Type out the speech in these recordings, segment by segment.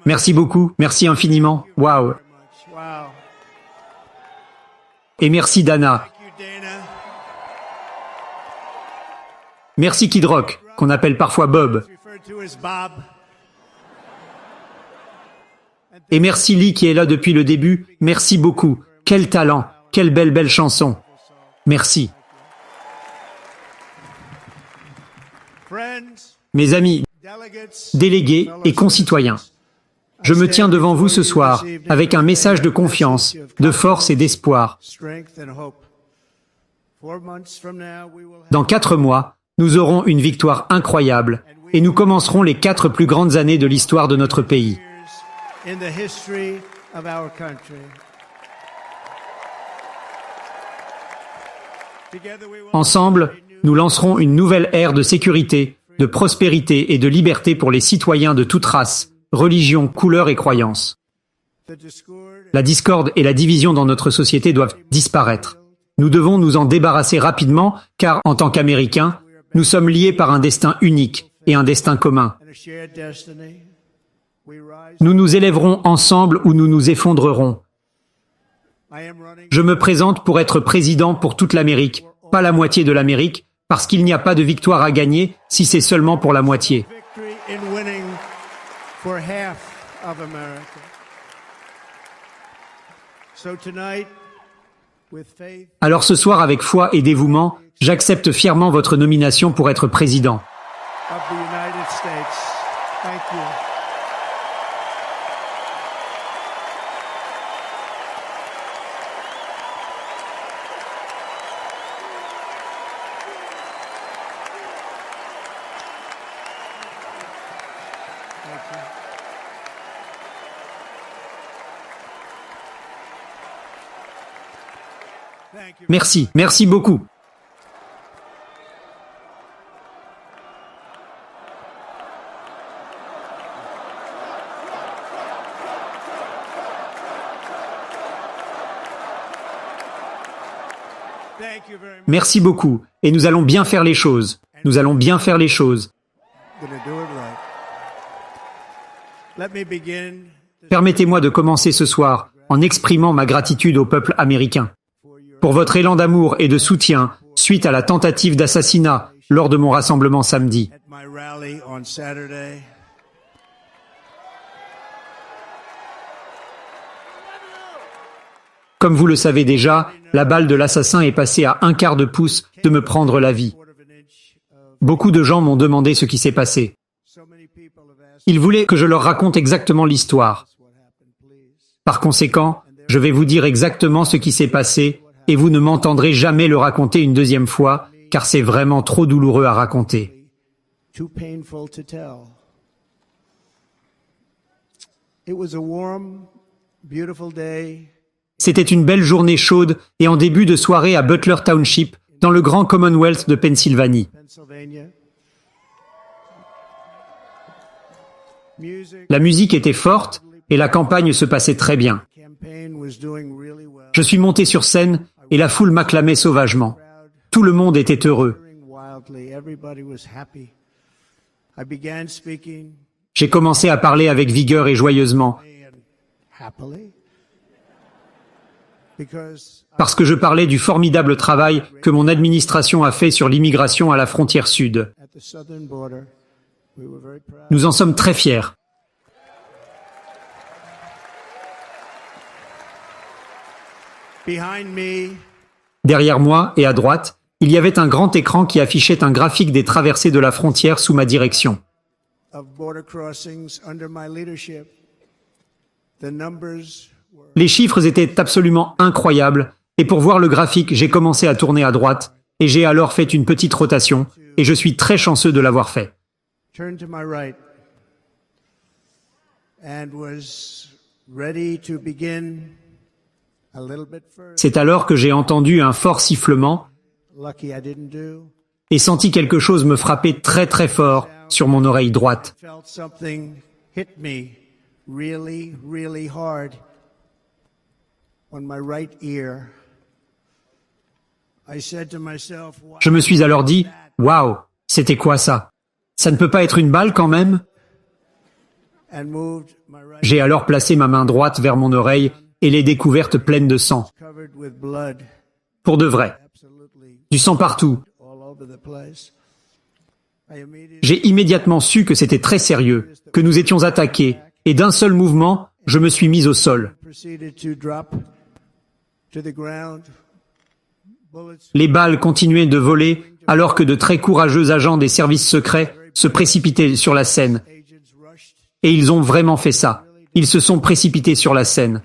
Merci beaucoup, merci infiniment. Waouh. Et merci Dana. Merci Kid Rock, qu'on appelle parfois Bob. Et merci Lee qui est là depuis le début. Merci beaucoup. Quel talent, quelle belle chanson. Merci. Mes amis, délégués et concitoyens, je me tiens devant vous ce soir avec un message de confiance, de force et d'espoir. Dans 4 mois, nous aurons une victoire incroyable et nous commencerons les 4 plus grandes années de l'histoire de notre pays. Ensemble, nous lancerons une nouvelle ère de sécurité, de prospérité et de liberté pour les citoyens de toute race, religion, couleur et croyance. La discorde et la division dans notre société doivent disparaître. Nous devons nous en débarrasser rapidement car, en tant qu'Américains, nous sommes liés par un destin unique et un destin commun. Nous nous élèverons ensemble ou nous nous effondrerons. Je me présente pour être président pour toute l'Amérique, pas la moitié de l'Amérique, parce qu'il n'y a pas de victoire à gagner si c'est seulement pour la moitié. Alors ce soir, avec foi et dévouement, j'accepte fièrement votre nomination pour être président. Merci, merci beaucoup. Merci beaucoup. Et nous allons bien faire les choses. Nous allons bien faire les choses. Permettez-moi de commencer ce soir en exprimant ma gratitude au peuple américain pour votre élan d'amour et de soutien suite à la tentative d'assassinat lors de mon rassemblement samedi. Comme vous le savez déjà, la balle de l'assassin est passée à 1/4 de pouce de me prendre la vie. Beaucoup de gens m'ont demandé ce qui s'est passé. Ils voulaient que je leur raconte exactement l'histoire. Par conséquent, je vais vous dire exactement ce qui s'est passé et vous ne m'entendrez jamais le raconter une deuxième fois, car c'est vraiment trop douloureux à raconter. C'était une belle journée chaude et en début de soirée à Butler Township, dans le grand Commonwealth de Pennsylvanie. La musique était forte et la campagne se passait très bien. Je suis monté sur scène et la foule m'acclamait sauvagement. Tout le monde était heureux. J'ai commencé à parler avec vigueur et joyeusement, parce que je parlais du formidable travail que mon administration a fait sur l'immigration à la frontière sud. Nous en sommes très fiers. Derrière moi et à droite, il y avait un grand écran qui affichait un graphique des traversées de la frontière sous ma direction. Les chiffres étaient absolument incroyables et pour voir le graphique, j'ai commencé à tourner à droite et j'ai alors fait une petite rotation et je suis très chanceux de l'avoir fait. C'est alors que j'ai entendu un fort sifflement et senti quelque chose me frapper très très fort sur mon oreille droite. Je me suis alors dit, « Waouh, c'était quoi ça? Ça ne peut pas être une balle quand même ?» J'ai alors placé ma main droite vers mon oreille et l'ai découverte pleine de sang. Pour de vrai. Du sang partout. J'ai immédiatement su que c'était très sérieux, que nous étions attaqués, et d'un seul mouvement, je me suis mis au sol. Les balles continuaient de voler alors que de très courageux agents des services secrets se précipitaient sur la scène. Et ils ont vraiment fait ça. Ils se sont précipités sur la scène.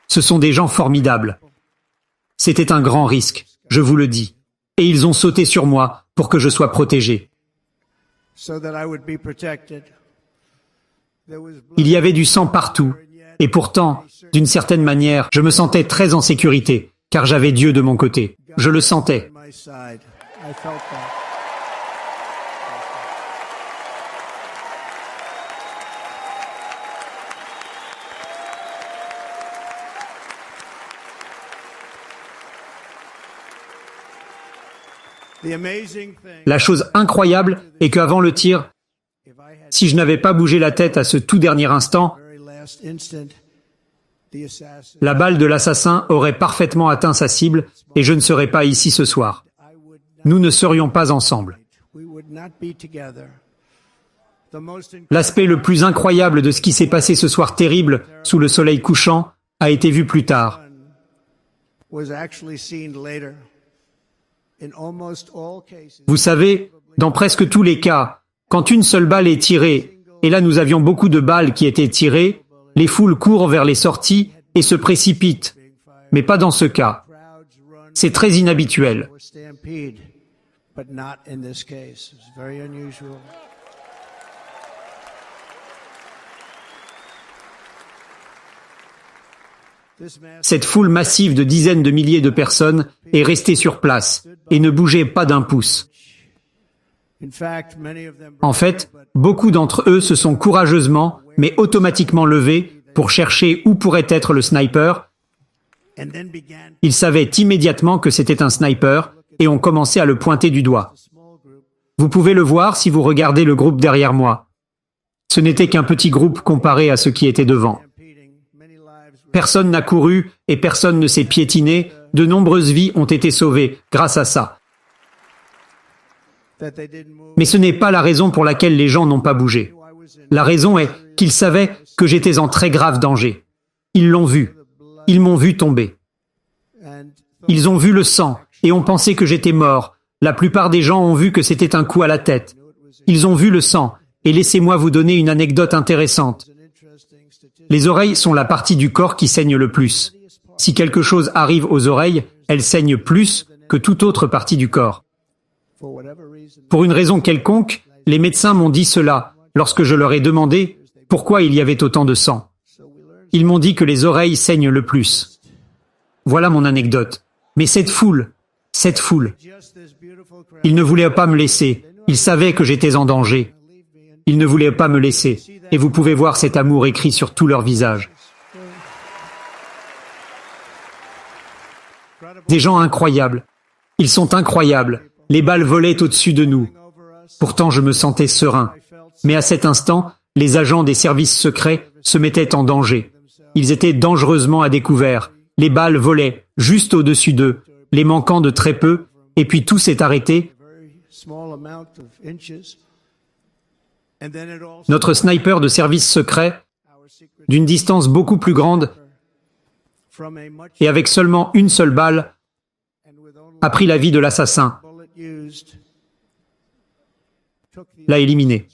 Ce sont des gens formidables. C'était un grand risque, je vous le dis. Et ils ont sauté sur moi pour que je sois protégé. Il y avait du sang partout. Et pourtant, d'une certaine manière, je me sentais très en sécurité, car j'avais Dieu de mon côté. Je le sentais. La chose incroyable est qu'avant le tir, si je n'avais pas bougé la tête à ce tout dernier instant, la balle de l'assassin aurait parfaitement atteint sa cible et je ne serais pas ici ce soir. Nous ne serions pas ensemble. L'aspect le plus incroyable de ce qui s'est passé ce soir terrible sous le soleil couchant a été vu plus tard. Vous savez, dans presque tous les cas, quand une seule balle est tirée, et là nous avions beaucoup de balles qui étaient tirées, les foules courent vers les sorties et se précipitent. Mais pas dans ce cas. C'est très inhabituel. Cette foule massive de dizaines de milliers de personnes est restée sur place et ne bougeait pas d'un pouce. En fait, beaucoup d'entre eux se sont courageusement, mais automatiquement levés pour chercher où pourrait être le sniper. Ils savaient immédiatement que c'était un sniper et ont commencé à le pointer du doigt. Vous pouvez le voir si vous regardez le groupe derrière moi. Ce n'était qu'un petit groupe comparé à ceux qui étaient devant. Personne n'a couru et personne ne s'est piétiné. De nombreuses vies ont été sauvées grâce à ça. Mais ce n'est pas la raison pour laquelle les gens n'ont pas bougé. La raison est qu'ils savaient que j'étais en très grave danger. Ils l'ont vu. Ils m'ont vu tomber. Ils ont vu le sang et ont pensé que j'étais mort. La plupart des gens ont vu que c'était un coup à la tête. Ils ont vu le sang. Et laissez-moi vous donner une anecdote intéressante. Les oreilles sont la partie du corps qui saigne le plus. Si quelque chose arrive aux oreilles, elles saignent plus que toute autre partie du corps. Pour une raison quelconque, les médecins m'ont dit cela lorsque je leur ai demandé pourquoi il y avait autant de sang. Ils m'ont dit que les oreilles saignent le plus. Voilà mon anecdote. Mais cette foule, ils ne voulaient pas me laisser. Ils savaient que j'étais en danger. Ils ne voulaient pas me laisser. Et vous pouvez voir cet amour écrit sur tout leur visage. Des gens incroyables. Ils sont incroyables. Les balles volaient au-dessus de nous. Pourtant, je me sentais serein. Mais à cet instant, les agents des services secrets se mettaient en danger. Ils étaient dangereusement à découvert. Les balles volaient juste au-dessus d'eux, les manquant de très peu, et puis tout s'est arrêté. Notre sniper de service secret, d'une distance beaucoup plus grande, et avec seulement une seule balle, a pris la vie de l'assassin, l'a éliminé.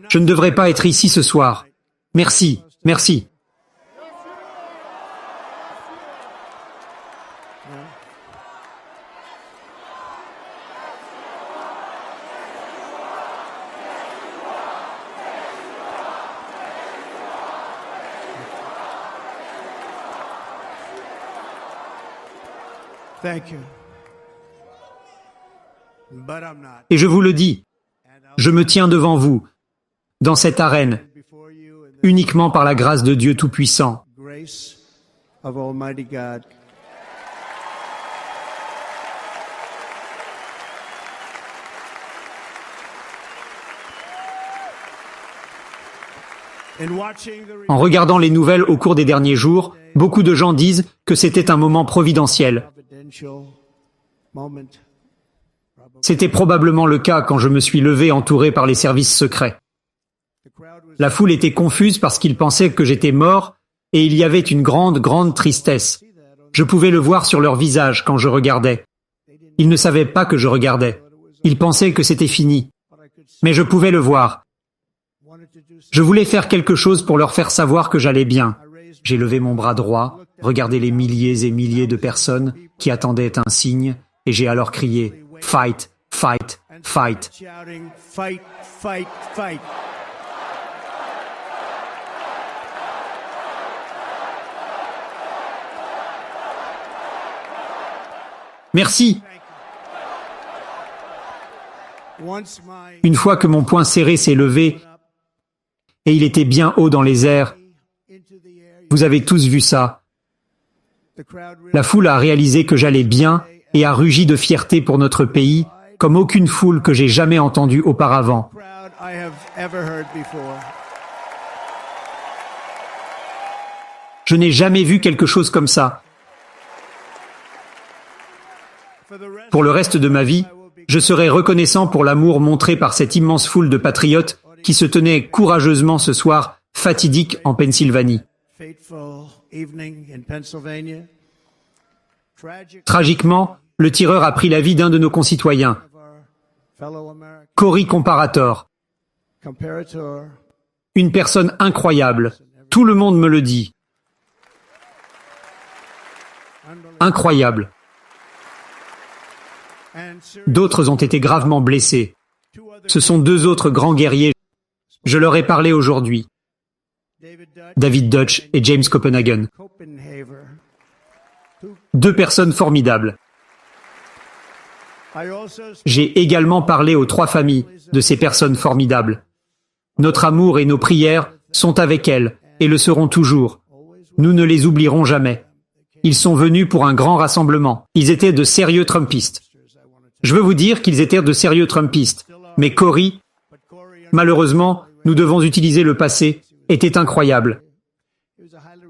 Je ne devrais pas être ici ce soir. Merci, merci. Et je vous le dis, je me tiens devant vous, dans cette arène, uniquement par la grâce de Dieu Tout-Puissant. En regardant les nouvelles au cours des derniers jours, beaucoup de gens disent que c'était un moment providentiel. C'était probablement le cas quand je me suis levé entouré par les services secrets. La foule était confuse parce qu'ils pensaient que j'étais mort et il y avait une grande tristesse. Je pouvais le voir sur leur visage quand je regardais. Ils ne savaient pas que je regardais. Ils pensaient que c'était fini. Mais je pouvais le voir. Je voulais faire quelque chose pour leur faire savoir que j'allais bien. J'ai levé mon bras droit, regardé les milliers et milliers de personnes qui attendaient un signe, et j'ai alors crié « Fight, fight, fight ». Merci. Une fois que mon poing serré s'est levé, et il était bien haut dans les airs, vous avez tous vu ça. La foule a réalisé que j'allais bien et a rugi de fierté pour notre pays, comme aucune foule que j'ai jamais entendue auparavant. Je n'ai jamais vu quelque chose comme ça. Pour le reste de ma vie, je serai reconnaissant pour l'amour montré par cette immense foule de patriotes qui se tenait courageusement ce soir fatidique en Pennsylvanie. Tragiquement, le tireur a pris la vie d'un de nos concitoyens, Corey Comparator. Une personne incroyable. Tout le monde me le dit. Incroyable. D'autres ont été gravement blessés. Ce sont deux autres grands guerriers. Je leur ai parlé aujourd'hui. David Dutch et James Copenhagen. Deux personnes formidables. J'ai également parlé aux trois familles de ces personnes formidables. Notre amour et nos prières sont avec elles et le seront toujours. Nous ne les oublierons jamais. Ils sont venus pour un grand rassemblement. Ils étaient de sérieux Trumpistes. Je veux vous dire qu'ils étaient de sérieux Trumpistes. Mais Corey, malheureusement, nous devons utiliser le passé, était incroyable.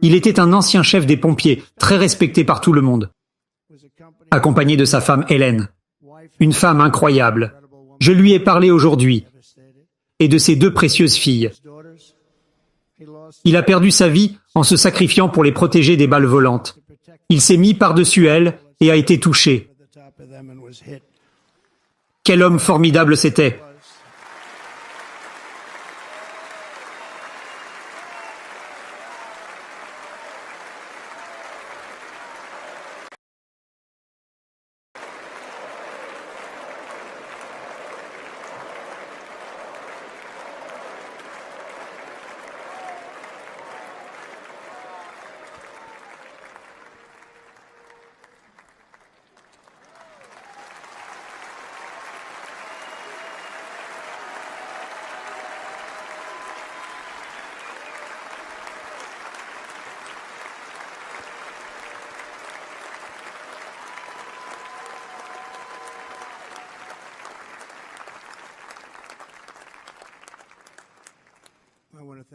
Il était un ancien chef des pompiers, très respecté par tout le monde, accompagné de sa femme Hélène. Une femme incroyable. Je lui ai parlé aujourd'hui, et de ses deux précieuses filles. Il a perdu sa vie en se sacrifiant pour les protéger des balles volantes. Il s'est mis par-dessus elles et a été touché. Quel homme formidable c'était!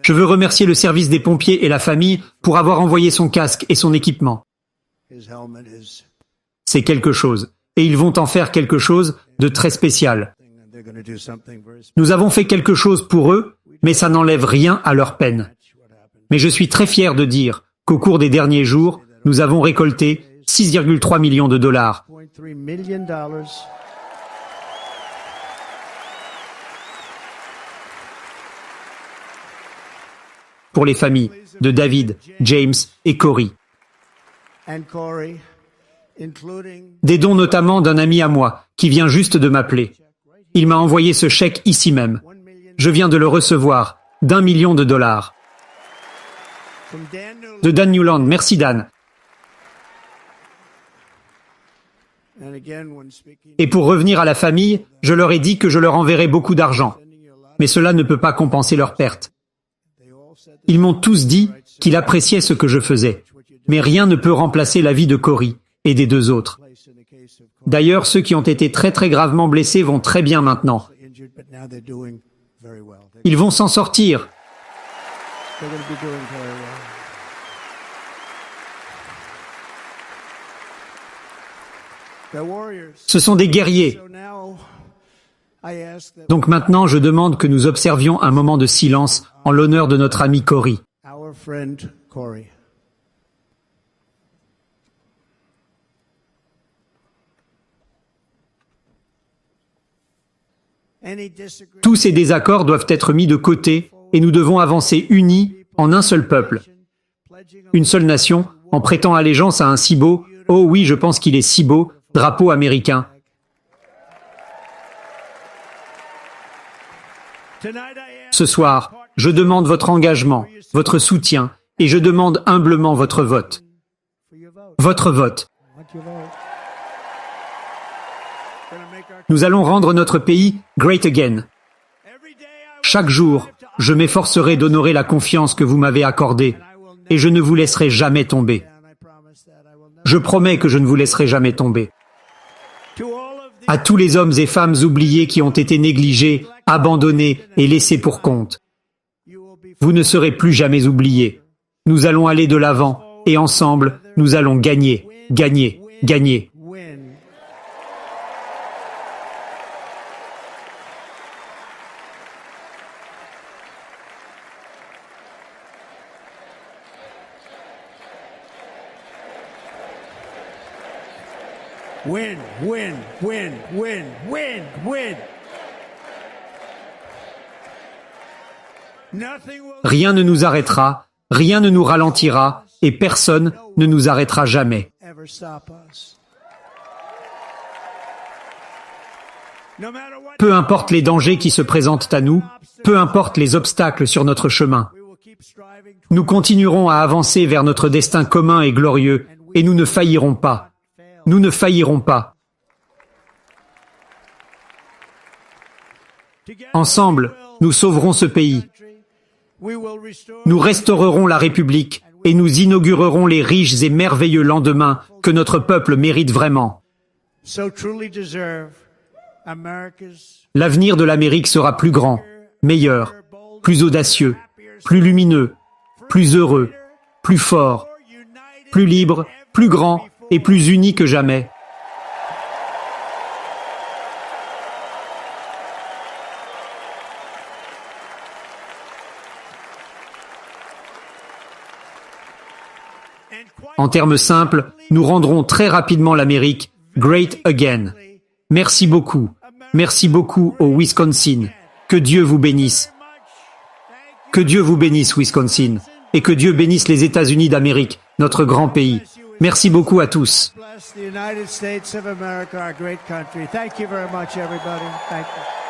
Je veux remercier le service des pompiers et la famille pour avoir envoyé son casque et son équipement. C'est quelque chose. Et ils vont en faire quelque chose de très spécial. Nous avons fait quelque chose pour eux, mais ça n'enlève rien à leur peine. Mais je suis très fier de dire qu'au cours des derniers jours, nous avons récolté 6,3 millions de dollars. Pour les familles de David, James et Corey. Des dons notamment d'un ami à moi qui vient juste de m'appeler. Il m'a envoyé ce chèque ici même. Je viens de le recevoir, d'1 million de dollars. De Dan Newland. Merci Dan. Et pour revenir à la famille, je leur ai dit que je leur enverrai beaucoup d'argent. mais cela ne peut pas compenser leurs pertes. Ils m'ont tous dit qu'ils appréciaient ce que je faisais, mais rien ne peut remplacer la vie de Corey et des deux autres. D'ailleurs, ceux qui ont été très très gravement blessés vont très bien maintenant. Ils vont s'en sortir. Ce sont des guerriers. Donc maintenant, je demande que nous observions un moment de silence en l'honneur de notre ami Corey. Tous ces désaccords doivent être mis de côté et nous devons avancer unis en un seul peuple, une seule nation, en prêtant allégeance à un si beau, oh oui, je pense qu'il est si beau, drapeau américain. Ce soir, je demande votre engagement, votre soutien, et je demande humblement votre vote. Votre vote. Nous allons rendre notre pays great again. Chaque jour, je m'efforcerai d'honorer la confiance que vous m'avez accordée, et je ne vous laisserai jamais tomber. Je promets que je ne vous laisserai jamais tomber. À tous les hommes et femmes oubliés qui ont été négligés, abandonnés et laissés pour compte, vous ne serez plus jamais oubliés. Nous allons aller de l'avant, et ensemble, nous allons gagner, gagner, gagner. Win, win, win, win, win, win. Rien ne nous arrêtera, rien ne nous ralentira, et personne ne nous arrêtera jamais. Peu importe les dangers qui se présentent à nous, peu importe les obstacles sur notre chemin, nous continuerons à avancer vers notre destin commun et glorieux, et nous ne faillirons pas. Nous ne faillirons pas. Ensemble, nous sauverons ce pays. Nous restaurerons la République et nous inaugurerons les riches et merveilleux lendemains que notre peuple mérite vraiment. L'avenir de l'Amérique sera plus grand, meilleur, plus audacieux, plus lumineux, plus heureux, plus fort, plus libre, plus grand et plus uni que jamais. En termes simples, nous rendrons très rapidement l'Amérique great again. Merci beaucoup au Wisconsin. Que Dieu vous bénisse. Que Dieu vous bénisse, Wisconsin. Et que Dieu bénisse les États-Unis d'Amérique, notre grand pays. Merci beaucoup à tous. Bless the United States of America, our great country. Thank you very much, everybody. Thank you.